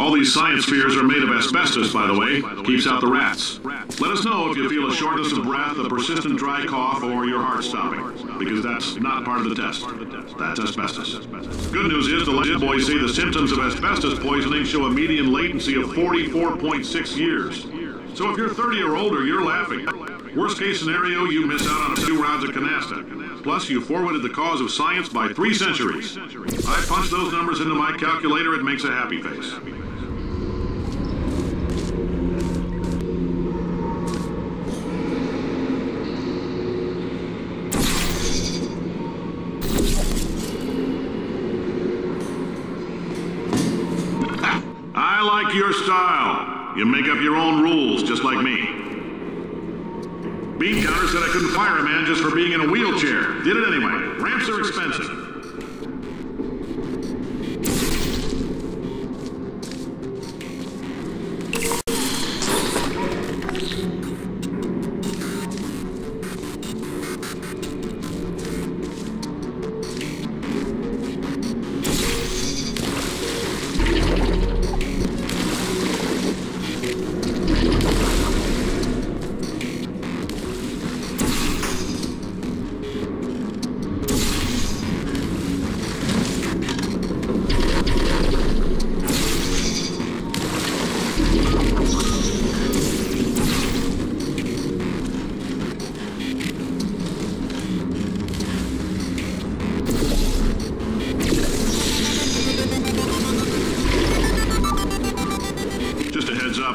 All these science spheres are made of asbestos, by the way. Keeps out the rats. Let us know if you feel a shortness of breath, a persistent dry cough, or your heart stopping, because that's not part of the test. That's asbestos. Good news is the lab boys say the symptoms of asbestos poisoning show a median latency of 44.6 years. So if you're 30 or older, you're laughing. Worst case scenario, you miss out on a few rounds of canasta. Plus, you forwarded the cause of science by 3 centuries. I punch those numbers into my calculator, it makes a happy face. I like your style. You make up your own rules, just like me. Bean counter said I couldn't fire a man just for being in a wheelchair. Did it anyway. Ramps are expensive.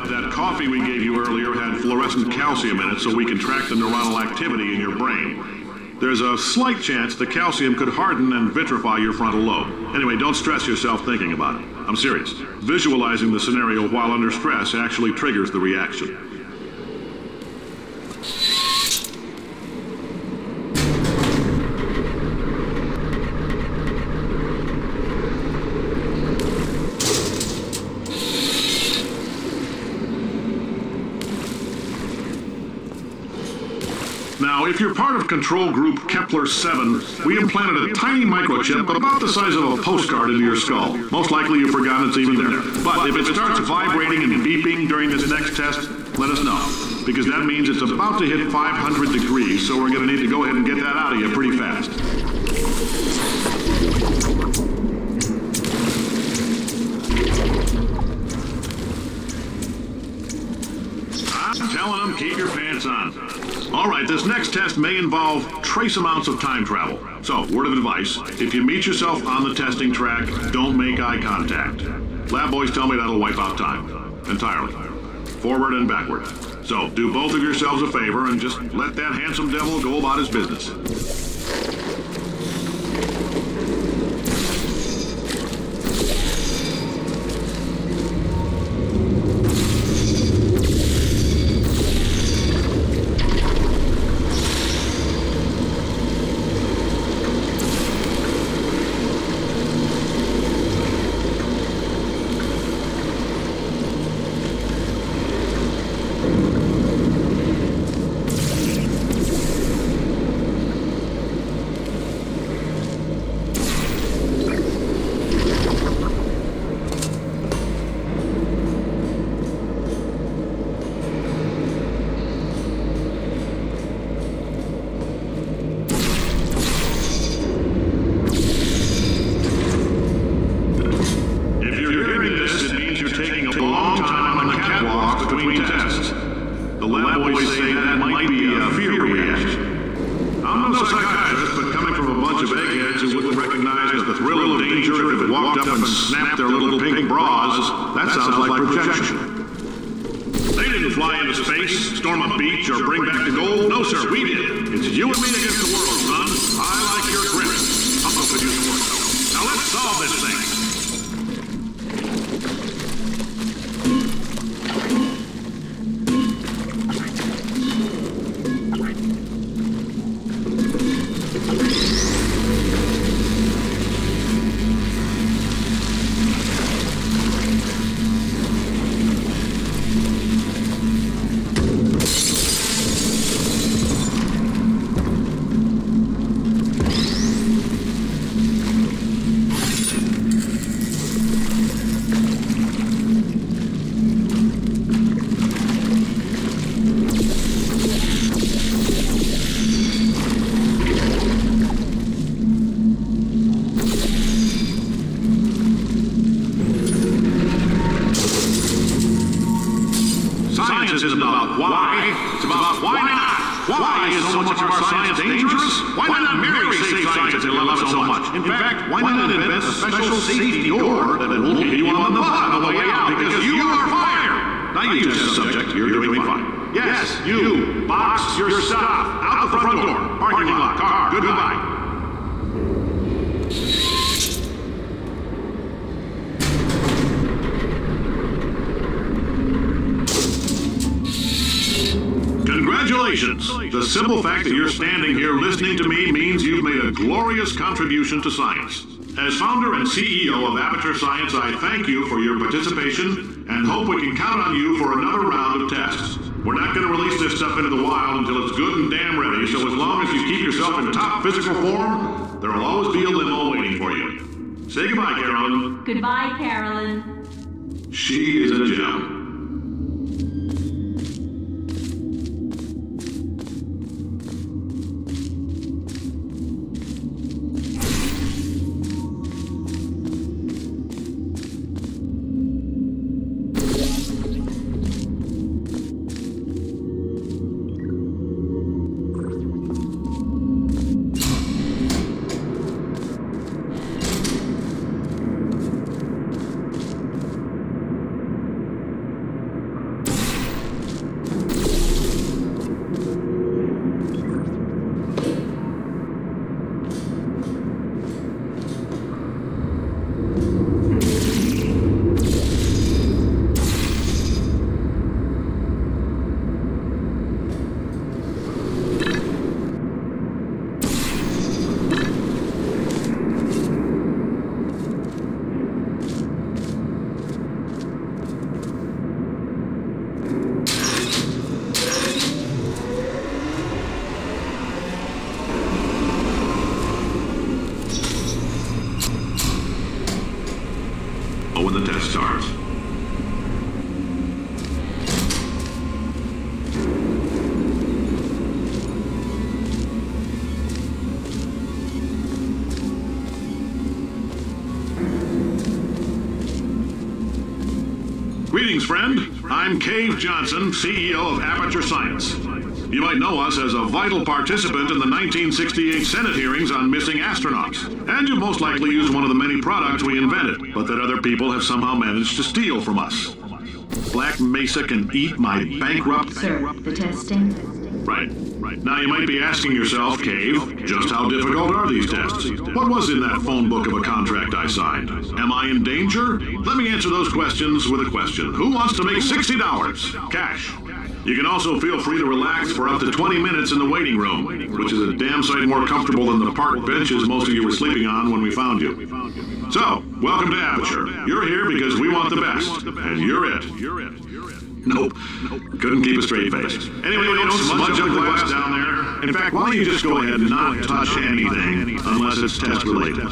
That coffee we gave you earlier had fluorescent calcium in it so we can track the neuronal activity in your brain. There's a slight chance the calcium could harden and vitrify your frontal lobe. Anyway, don't stress yourself thinking about it. I'm serious. Visualizing the scenario while under stress actually triggers the reaction. Now, if you're part of control group Kepler-7, we implanted a tiny microchip about the size of a postcard into your skull. Most likely you've forgotten it's even there. But if it starts vibrating and beeping during this next test, let us know. Because that means it's about to hit 500 degrees, so we're going to need to go ahead and get that out of you pretty fast. I'm telling them, keep your pants on. All right, this next test may involve trace amounts of time travel. So, word of advice, if you meet yourself on the testing track, don't make eye contact. Lab boys tell me that'll wipe out time. Entirely. Forward and backward. So, do both of yourselves a favor and just let that handsome devil go about his business. about why. It's about why not. Why is so much of our science dangerous? Why not marry safe science if they love it so much? In fact, why not invent a special safety door that will keep you on the butt on the way out because you are fired? Now you test subject, you're doing fine. Yes, you, box your stuff out the front door. Parking lot, car, goodbye. Congratulations! The simple fact that you're standing here listening to me means you've made a glorious contribution to science. As founder and CEO of Aperture Science, I thank you for your participation and hope we can count on you for another round of tests. We're not going to release this stuff into the wild until it's good and damn ready, so as long as you keep yourself in top physical form, there will always be a limo waiting for you. Say goodbye, Carolyn. Goodbye, Carolyn. She is a gem. When the test starts. Greetings, friend. I'm Cave Johnson, CEO of Aperture Science. You might know us as a vital participant in the 1968 Senate hearings on missing astronauts. And you've most likely used one of the many products we invented, but that other people have somehow managed to steal from us. Black Mesa can eat my bankrupt... Sir, the testing? Right. Now you might be asking yourself, Cave, just how difficult are these tests? What was in that phone book of a contract I signed? Am I in danger? Let me answer those questions with a question. Who wants to make $60? Cash. You can also feel free to relax for up to 20 minutes in the waiting room, which is a damn sight more comfortable than the park benches most of you were sleeping on when we found you. So, welcome to Aperture. You're here because we want the best, and you're it. Nope. Couldn't keep a straight face. Anyway, don't smudge up the glass down there. In fact, why don't you just go ahead and not touch anything unless it's test related.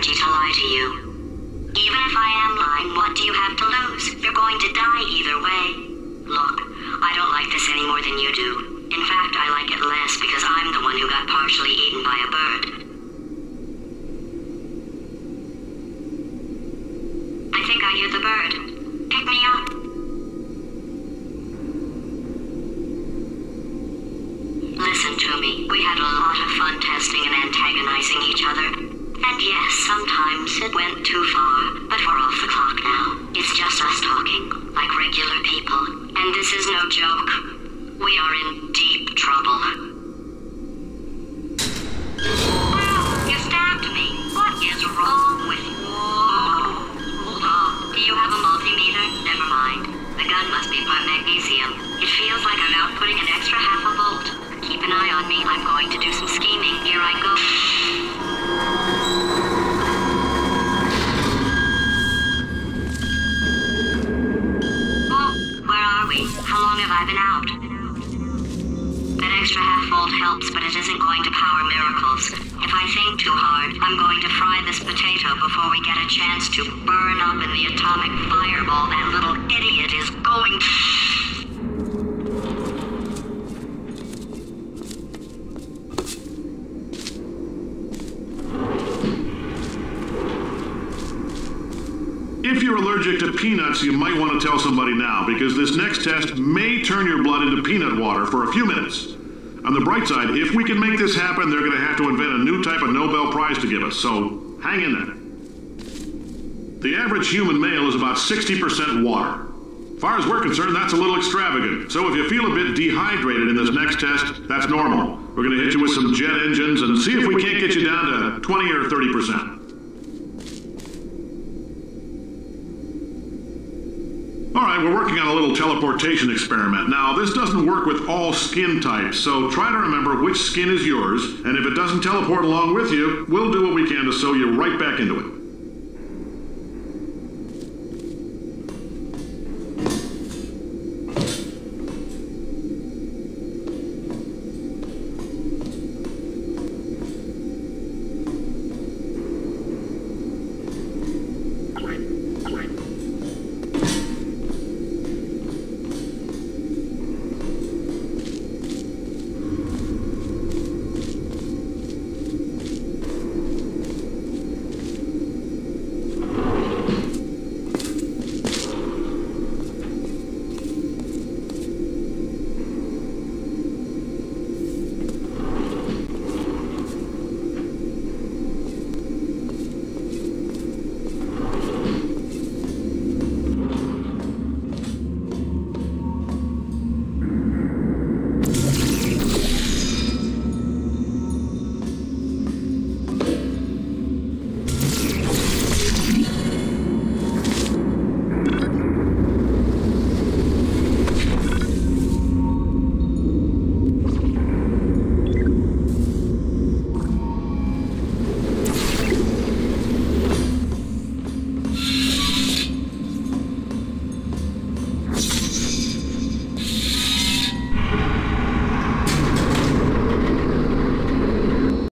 energy to lie to you. Even if I am lying, what do you have to lose? You're going to die either way. Look, I don't like this any more than you do. In fact, I like it less because I'm the one who got partially eaten by a bird. I think I hear the bird. Pick me up. Listen to me. We had a lot of fun testing and antagonizing each other. And yes, sometimes it went too far, but we're off the clock now. It's just us talking, like regular people. And this is no joke. We are in deep trouble. Ow! You stabbed me! What is wrong with you? Hold on. Do you have a multimeter? Never mind. The gun must be part magnesium. It feels like I'm outputting an extra half a volt. Keep an eye on me. I'm going to do some scheming. Here I go. How long have I been out? That extra half volt helps, but it isn't going to power miracles. If I think too hard, I'm going to fry this potato before we get a chance to burn up in the atomic fireball that little idiot is going to... If you're allergic to peanuts, you might want to tell somebody now, because this next test may turn your blood into peanut water for a few minutes. On the bright side, if we can make this happen, they're going to have to invent a new type of Nobel Prize to give us, so hang in there. The average human male is about 60% water. As far as we're concerned, that's a little extravagant. So if you feel a bit dehydrated in this next test, that's normal. We're going to hit you with some jet engines and see if we can't get you down to 20 or 30%. All right, we're working on a little teleportation experiment. Now, this doesn't work with all skin types, so try to remember which skin is yours, and if it doesn't teleport along with you, we'll do what we can to sew you right back into it.